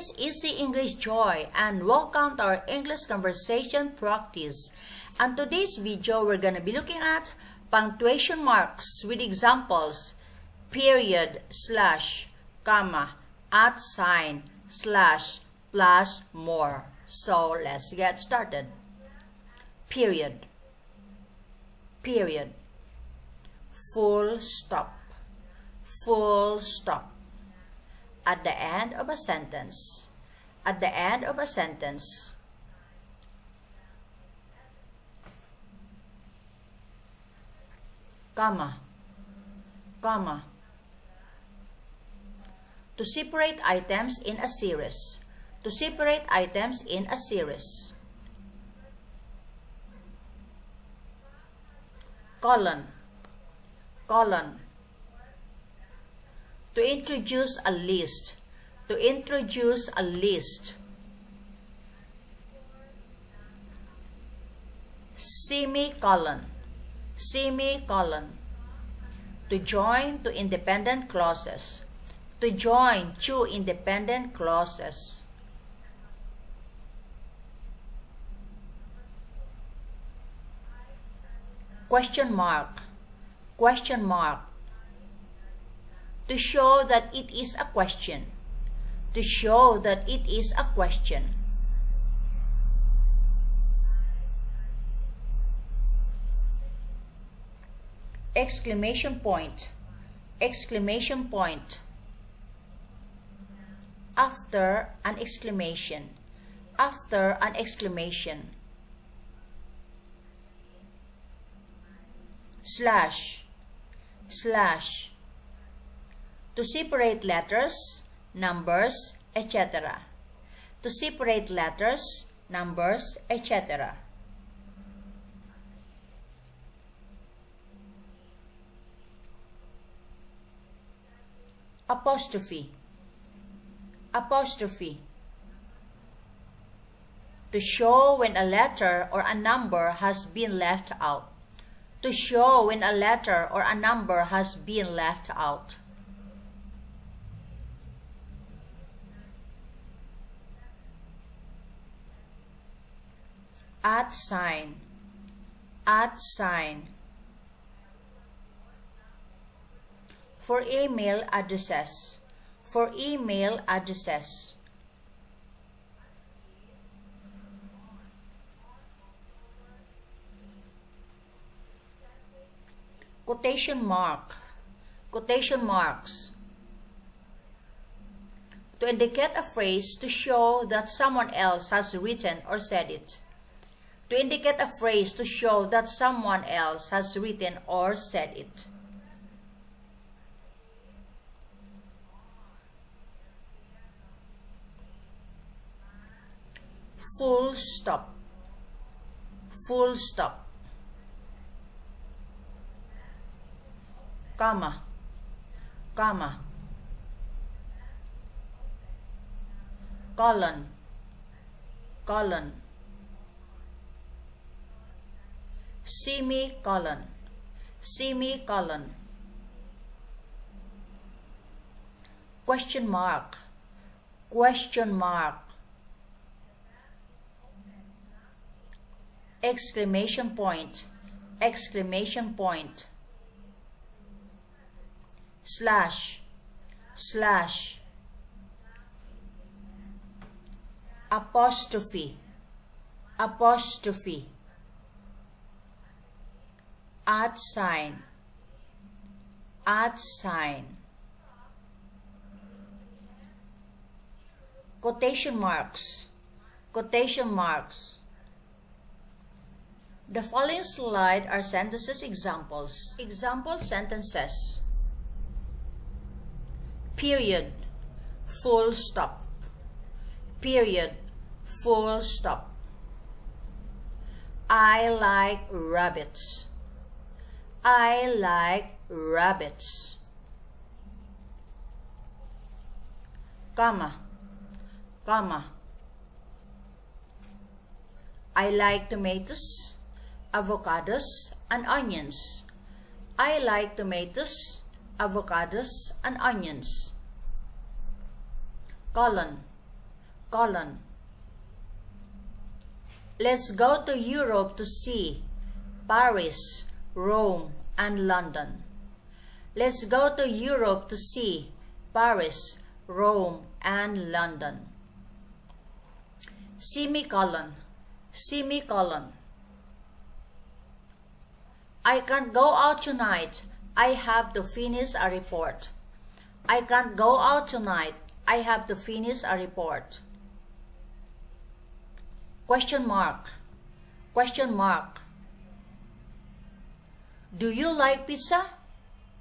is Easy English Joy and welcome to our English conversation practice. And today's video, we're gonna be looking at punctuation marks with examples, period, slash, comma, at sign, slash, plus, more. So let's get started. Period, period, full stop, full stop. At the end of a sentence, at the end of a sentence, comma, comma. To separate items in a series, to separate items in a series. Colon, colon. To introduce a list, to introduce a list. Semicolon, semicolon. To join two independent clauses, to join two independent clauses. Question mark, question mark. To show that it is a question, to show that it is a question. Exclamation point, exclamation point. After an exclamation, after an exclamation. Slash, slash. To separate letters, numbers, etc. To separate letters, numbers, etc. Apostrophe, apostrophe. To show when a letter or a number has been left out. To show when a letter or a number has been left out. At sign, at sign. For email addresses, for email addresses. Quotation mark, quotation marks. To indicate a phrase to show that someone else has written or said it. To indicate a phrase to show that someone else has written or said it. Full stop, full stop. Comma, comma. Colon, colon. Semicolon, semicolon. Question mark, question mark. Exclamation point, exclamation point. Slash, slash. Apostrophe, apostrophe. At sign, at sign. Quotation marks, quotation marks. The following slide are sentences examples. Example sentences. Period, full stop. Period, full stop. I like rabbits. I like rabbits. Comma, comma. I like tomatoes, avocados, and onions. I like tomatoes, avocados, and onions. Colon, colon. Let's go to Europe to see Paris, Rome, and London. Let's go to Europe to see Paris, Rome, and London. Semicolon, semicolon. I can't go out tonight. I have to finish a report. I can't go out tonight. I have to finish a report. Question mark, question mark. Do you like pizza?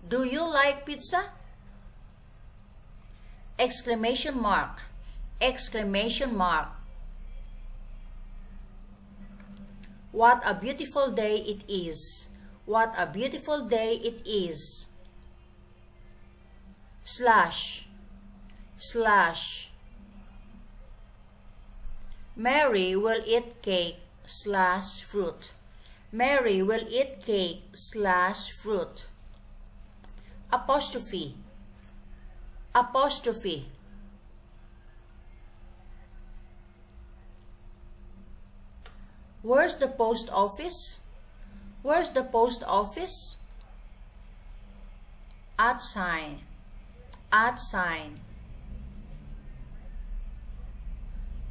Do you like pizza? Exclamation mark, exclamation mark. What a beautiful day it is. What a beautiful day it is. Slash, slash. Mary will eat cake slash fruit. Mary will eat cake slash fruit. Apostrophe, apostrophe. Where's the post office? Where's the post office? At sign, at sign.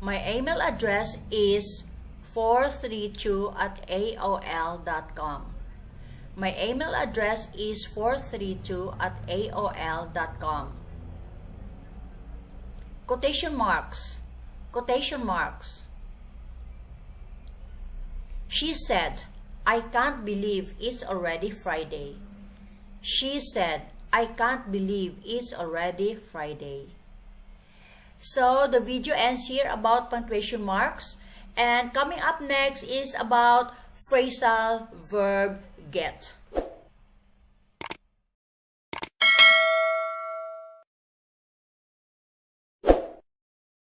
My email address is 432@aol.com. My email address is 432@aol.com. Quotation marks, quotation marks. She said, I can't believe it's already Friday. She said, I can't believe it's already Friday. So the video ends here about punctuation marks. And coming up next is about phrasal verb get.